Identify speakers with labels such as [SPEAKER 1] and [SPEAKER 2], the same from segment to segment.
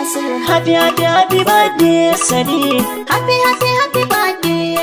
[SPEAKER 1] Nasir.
[SPEAKER 2] Happy, happy, happy birthday, Sadiq.
[SPEAKER 1] Happy, happy, happy birthday.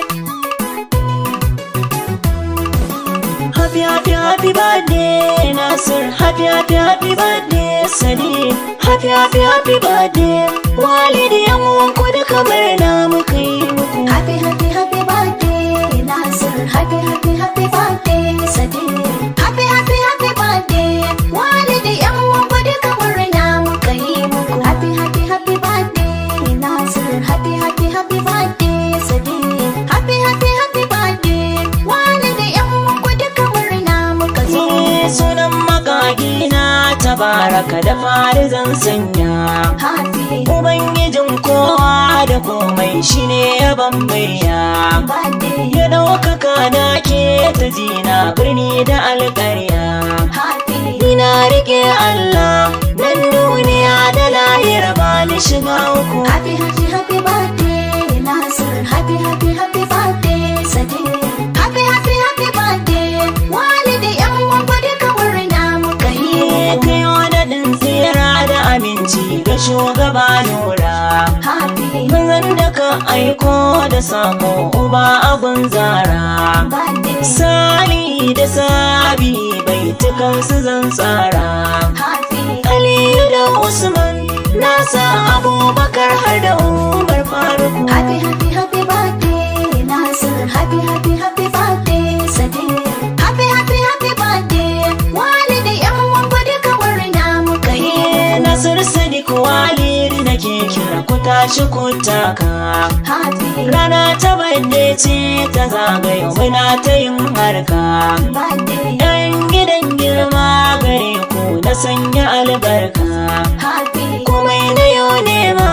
[SPEAKER 2] Happy, happy, happy birthday, Nasir. Happy, happy, happy birthday, Sadiq. Happy, happy, happy birthday. Walidi yan uwanku duka murna muka yi muku.
[SPEAKER 1] Happy, happy, happy birthday, Nasir. Happy, happy, happy birthday, Sadiq. Happy, happy, happy birthday. Walidi yan uwanku duka murna muka yi muku. Happy, happy, happy birthday, Nasir. Happy, happy, happy birthday, Sadiq. Happy, happy, happy birthday. Walidi yan uwanku duka murna muka zo.
[SPEAKER 2] Sunan magagina tabaraka da fari zan sanya.
[SPEAKER 1] Happy
[SPEAKER 2] Ubangijin kowa da komai shine ya bambaya.
[SPEAKER 1] birthday.
[SPEAKER 2] Ya ɗaukaka na ke ta jina birni da alƙarya.
[SPEAKER 1] Happy
[SPEAKER 2] Ina rike Allah nan duniya da lahira ba ni shiga uku.
[SPEAKER 1] happy, happy, happy birthday, Nasir. Happy, happy, happy birthday, Sadiq. Happy, happy, happy birthday. Walidi yan uwanku duka murna muka yi.
[SPEAKER 2] Kai wadaɗin tsira da aminci ga shugaba Nura.
[SPEAKER 1] Happy
[SPEAKER 2] Manzan da ka aiko da sako uba abun zara.
[SPEAKER 1] birthday.
[SPEAKER 2] Sali da sabi baitukansu zan tsara.
[SPEAKER 1] Happy
[SPEAKER 2] Aliyu da Usman nasa Abubakar har da Umar Faruku.
[SPEAKER 1] happy, happy, happy birthday, Nasir. Happy, happy, happy birthday, Sadiq. Happy, happy, happy birthday. Walidi yan uwanku duka murna muka yi.
[SPEAKER 2] Nasir Sadiq Walid nake kira ku tashi ku taka.
[SPEAKER 1] Happy
[SPEAKER 2] Rana ta bande ce ta zagayo muna ta yin harka.
[SPEAKER 1] birthday.
[SPEAKER 2] Yan gidan girma gare ku na sanya albarka.
[SPEAKER 1] Happy
[SPEAKER 2] Komai na yau nema,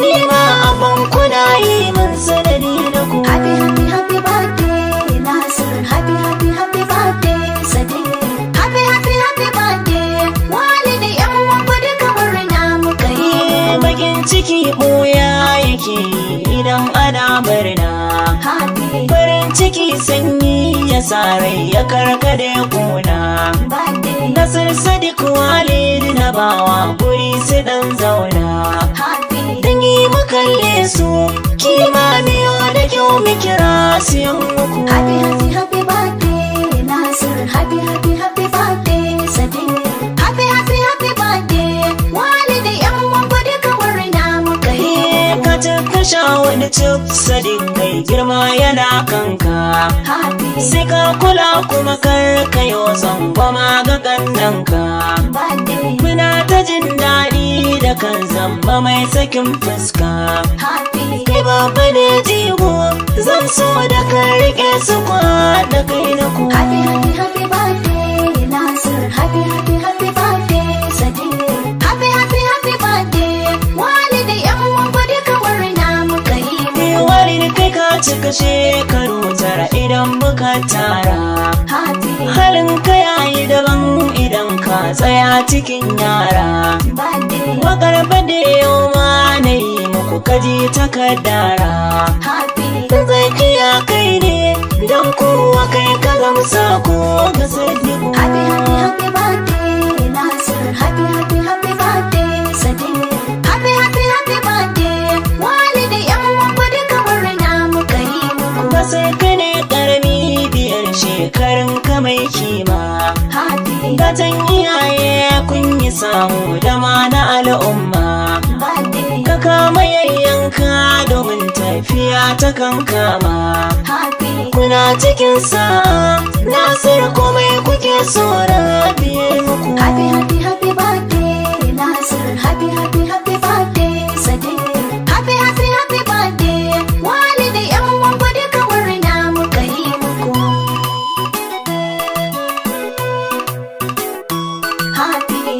[SPEAKER 2] nima abin kuna yi min sanadi da ku.
[SPEAKER 1] happy, happy, happy birthday, Nasir. Happy, happy, happy birthday, Sadiq. Happy, happy, happy birthday. Walidi yan uwanku duka murna muka yi.
[SPEAKER 2] Bakin ciki ɓuya yake idan ana murna.
[SPEAKER 1] Happy
[SPEAKER 2] Farin ciki sanyi ya sa rai ya karkade kuna.
[SPEAKER 1] birthday.
[SPEAKER 2] Nasir Sadiq Walid na bawa guri su dan zauna.
[SPEAKER 1] Happy
[SPEAKER 2] Dangi mu kalle su kima miyo da kyau mu kira su yan muku.
[SPEAKER 1] happy, happy, happy birthday, Nasir. Happy, happy, happy birthday, Sadiq. Happy, happy, happy birthday. Walidi yan uwanku duka murna muka yi.
[SPEAKER 2] Ka cika sha wani cik Sadiq mai girma yana kanka.
[SPEAKER 1] Happy
[SPEAKER 2] Sai ka kula kuma kar ka yi zangwama ga kannanka.
[SPEAKER 1] birthday.
[SPEAKER 2] Muna ta jin daɗi da kan zamba mai sakin fuska.
[SPEAKER 1] Happy
[SPEAKER 2] Kai babba ne jigo zan so da kan rike su da kai na ku.
[SPEAKER 1] happy, happy, happy birthday, Nasir. Happy, happy, happy birthday, Sadiq. Happy, happy, happy birthday. Walidi yan uwanku duka murna muka yi.
[SPEAKER 2] Walid kai ka cika shekaru tara idan muka tara.
[SPEAKER 1] Happy
[SPEAKER 2] Halin ka yayi daban idan ka tsaya cikin yara.
[SPEAKER 1] birthday.
[SPEAKER 2] Wakar bade yau ma na yi muku kaji takardara.
[SPEAKER 1] Happy
[SPEAKER 2] Zakiya kai ne don kowa kai ka gamsa ko ga Sadiq.
[SPEAKER 1] happy, happy, happy birthday, Nasir. Happy, happy, happy birthday, Sadiq. Happy, happy, happy birthday. Walidi yan uwanku duka murna muka yi muku.
[SPEAKER 2] Ba sai ka ne karami biyar shekarun ka mai kima.
[SPEAKER 1] Happy
[SPEAKER 2] Gatan iyaye kun yi samu da ma na al'umma.
[SPEAKER 1] birthday.
[SPEAKER 2] Ka kama yayyanka domin tafiya ta kankama.
[SPEAKER 1] Happy
[SPEAKER 2] Kuna cikin sa'a Nasir komai kuke so biye muku.
[SPEAKER 1] happy, happy, happy birthday, Nasir. Happy, happy, happy birthday, Sadiq. Happy, happy, happy birthday. Walidi yan uwanku duka murna muka yi muku. Happy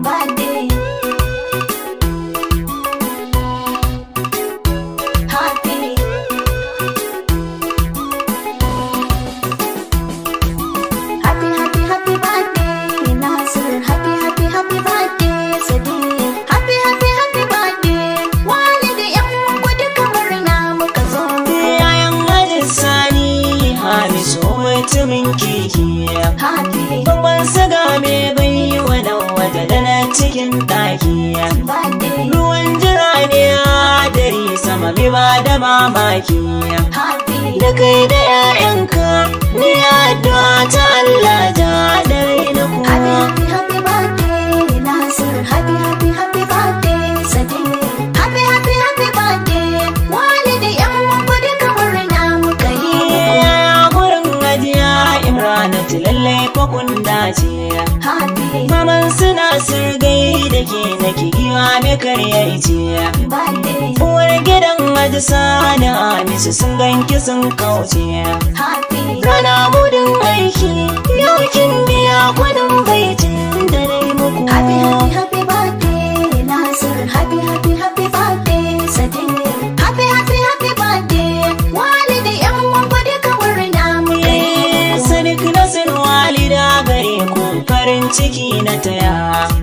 [SPEAKER 1] birthday. Happy
[SPEAKER 2] baki.
[SPEAKER 1] birthday,
[SPEAKER 2] Ruwan jira ne hadari sama bi ba da mamaki.
[SPEAKER 1] happy,
[SPEAKER 2] Da kai da 'ya'yanka ni addu'a ta Allah ja dare da ku.
[SPEAKER 1] happy, happy, happy birthday, Nasir. Happy, happy, happy birthday, Sadiq. Happy, happy, happy birthday, walidi yan uwanku duka murna muka yi muku.
[SPEAKER 2] Yaya gurin gajiya Imranatu lallai fa kun dace.
[SPEAKER 1] Happy
[SPEAKER 2] Maman suna sirgai da ke na kigiwa mai karya ice.
[SPEAKER 1] birthday,
[SPEAKER 2] Uwar gidan Haji Sani Hamisu sun ganki sun kauce.
[SPEAKER 1] happy,
[SPEAKER 2] Rana gudun aiki yau kin biya kudin baitin da dai muku.
[SPEAKER 1] happy, happy, happy birthday, Nasir. Happy, happy, happy birthday, Sadiq. Happy, happy, happy birthday, walidi yan uwanku duka murna muka yi muku.
[SPEAKER 2] Sadik Nasir walida gare ku farin ciki na taya.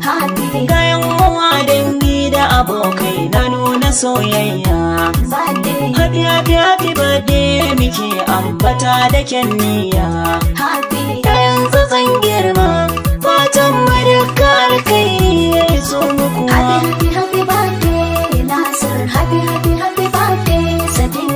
[SPEAKER 1] Happy
[SPEAKER 2] Gayan uwa dangi da abokai na nuna soyayya.
[SPEAKER 1] birthday,
[SPEAKER 2] Happy happy happy birthday muke ambata da kyan niyya.
[SPEAKER 1] happy,
[SPEAKER 2] Yanzu zan girma fatan mu duka alkhairi ya iso muku.
[SPEAKER 1] happy, happy, happy birthday, Nasir. Happy, happy, happy birthday, Sadiq.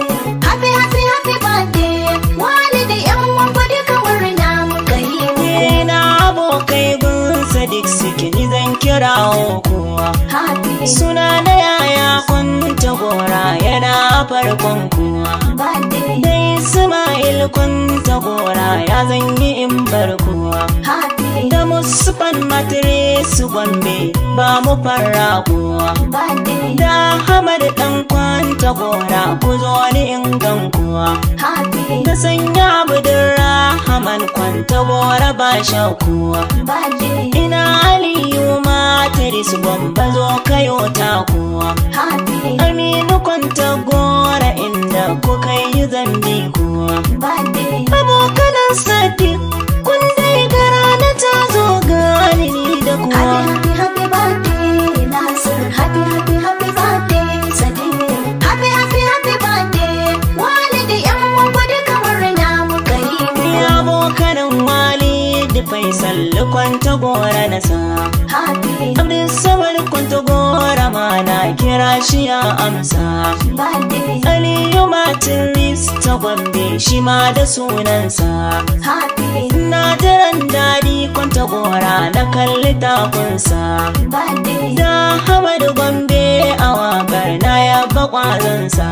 [SPEAKER 1] Happy, happy, happy birthday, walidi yan uwanku duka murna muka yi muku.
[SPEAKER 2] Na abokai gun Sadiq suke ni zan kirawo kowa.
[SPEAKER 1] Happy
[SPEAKER 2] Suna na yaya kwanta gora yana farkon kuwa.
[SPEAKER 1] birthday,
[SPEAKER 2] Da Ismail kwanta gora ya zanyi in bar kuwa.
[SPEAKER 1] happy
[SPEAKER 2] Da Musufan Matire Gombe ba mu fara kuwa.
[SPEAKER 1] birthday,
[SPEAKER 2] Da Hamad dan kwanta gora ku zo ni in gan kuwa.
[SPEAKER 1] happy
[SPEAKER 2] Da sanya Abdurrahman kwanta gora ba shakuwa.
[SPEAKER 1] birthday,
[SPEAKER 2] Ina Aliyu Matire Gombe zo kayo takuwa.
[SPEAKER 1] happy
[SPEAKER 2] Aminu kwanta gora inda kuka yi zambi kuwa.
[SPEAKER 1] birthday,
[SPEAKER 2] Abokanan Sadiq kun dai gara na ta zo gani ni da kuwa.
[SPEAKER 1] happy, happy, happy birthday, Nasir. Happy, happy, happy birthday, Sadiq. Happy, happy, happy birthday, walidi yan uwanku duka murna muka yi muku.
[SPEAKER 2] Ni abokanan Walid Faisal kwanta gora na sa.
[SPEAKER 1] Happy
[SPEAKER 2] Abdul Samad kwanta gora ma na kira shi ya amsa.
[SPEAKER 1] birthday,
[SPEAKER 2] Aliyu Matiris ta Gombe shi ma da sunansa.
[SPEAKER 1] happy
[SPEAKER 2] Na jiran daɗi kwanta gora na kalli takunsa.
[SPEAKER 1] birthday,
[SPEAKER 2] Da Hamadu Gombe a waƙar na yaba ƙwazonsa.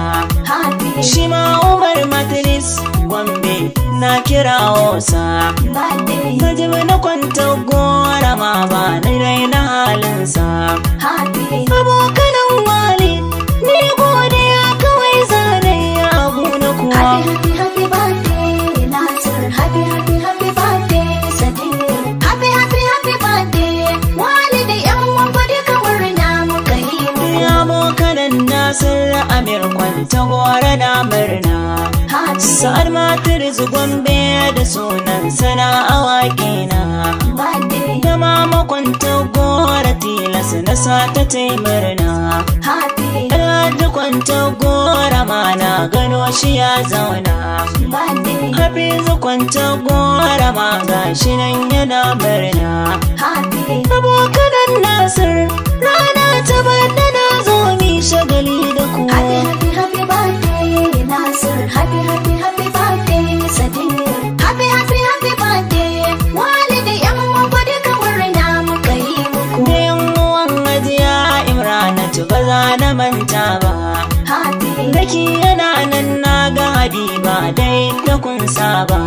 [SPEAKER 1] happy
[SPEAKER 2] Shi ma Umar Matris Gombe na kirawo sa.
[SPEAKER 1] birthday,
[SPEAKER 2] Gajibi na kwanta gora ma ba ni raina halinsa.
[SPEAKER 1] happy
[SPEAKER 2] Abokanan wali ni godiya kawai zane ya abu na kuwa.
[SPEAKER 1] happy, happy, happy birthday, Nasir. Happy, happy, happy birthday, Sadiq. Happy, happy, happy birthday, walidi yan uwanku duka murna muka yi muku.
[SPEAKER 2] Abokanan Nasir Amir kwanta gora na murna.
[SPEAKER 1] Happy
[SPEAKER 2] Sa'ad Matris Gombe da sunan sana awaƙi na.
[SPEAKER 1] birthday,
[SPEAKER 2] Da mama kwanta gora tilas na sa ta murna.
[SPEAKER 1] happy
[SPEAKER 2] Alhaji kwanta gora ma na gano shi ya zauna.
[SPEAKER 1] birthday,
[SPEAKER 2] Hafizu kwanta gora ma gashi nan yana murna.
[SPEAKER 1] happy
[SPEAKER 2] Abokanan Nasir rana ta bada na zo mi shagali da ku.
[SPEAKER 1] happy, happy, happy birthday, Nasir. Happy, happy, happy birthday, Sadiq. Happy, happy, happy birthday, walidi yan uwanku duka murna muka yi muku.
[SPEAKER 2] Da yan uwan Hajiya Imranatu ba za na manta ba.
[SPEAKER 1] Happy
[SPEAKER 2] Raki yana nan na ga Habiba dai da kun saba.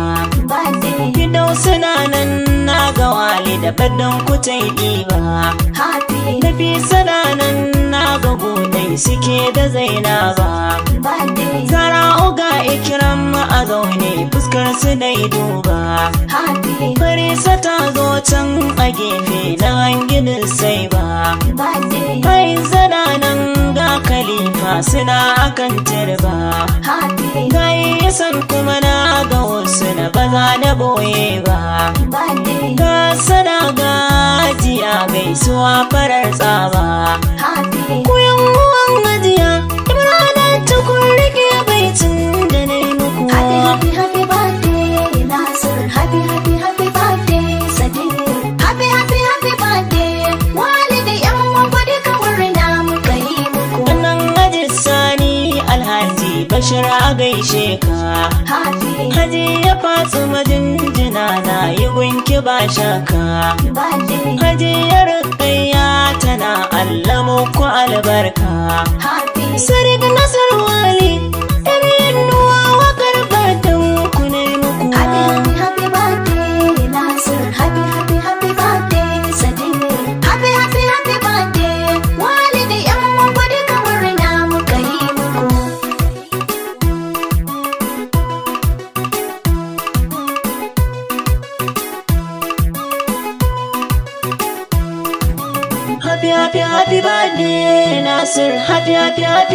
[SPEAKER 1] birthday,
[SPEAKER 2] Fidau suna nan na ga Walida badan ku ta yi ɗiba.
[SPEAKER 1] happy
[SPEAKER 2] Nafi suna nan na ga godai suke da Zainaba.
[SPEAKER 1] birthday,
[SPEAKER 2] Zara uga Ikram a zaune fuskar su dai duba.
[SPEAKER 1] happy
[SPEAKER 2] Farisa ta zo can a gefe na hanginin sai ba.
[SPEAKER 1] birthday,
[SPEAKER 2] Kai zana nan ga Khalifa suna akan turba.
[SPEAKER 1] happy
[SPEAKER 2] Gai san kuma na ga wasu na baza na boye ba.
[SPEAKER 1] birthday,
[SPEAKER 2] Ga sana gajiya gaisuwa farar tsaba.
[SPEAKER 1] happy
[SPEAKER 2] Kuyan uwan gajiya Imranatu kun rike baitin da na yi muku.
[SPEAKER 1] happy, happy, happy birthday, Nasir. Happy, happy, happy birthday, Sadiq. Happy, happy, happy birthday, walidi yan uwanku duka
[SPEAKER 2] gaishe ka.
[SPEAKER 1] happy
[SPEAKER 2] Hajiya Fatsuma jinjina na yi gunki ba shaka.
[SPEAKER 1] birthday,
[SPEAKER 2] Hajiya Rukayya tana Allah muku albarka.
[SPEAKER 1] happy
[SPEAKER 2] Sadiq Nasar Wali M Inuwa wakar fatan ku ne muku.
[SPEAKER 1] happy birthday Nasir, happy birthday Sadiq, happy birthday walidi yan uwa duka murna muka yi muku.
[SPEAKER 2] Happy birthday Nasir, happy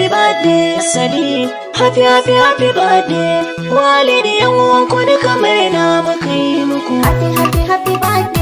[SPEAKER 2] birthday Sadiq, happy birthday walidi yan uwanku duka murna muka yi muku.
[SPEAKER 1] Happy birthday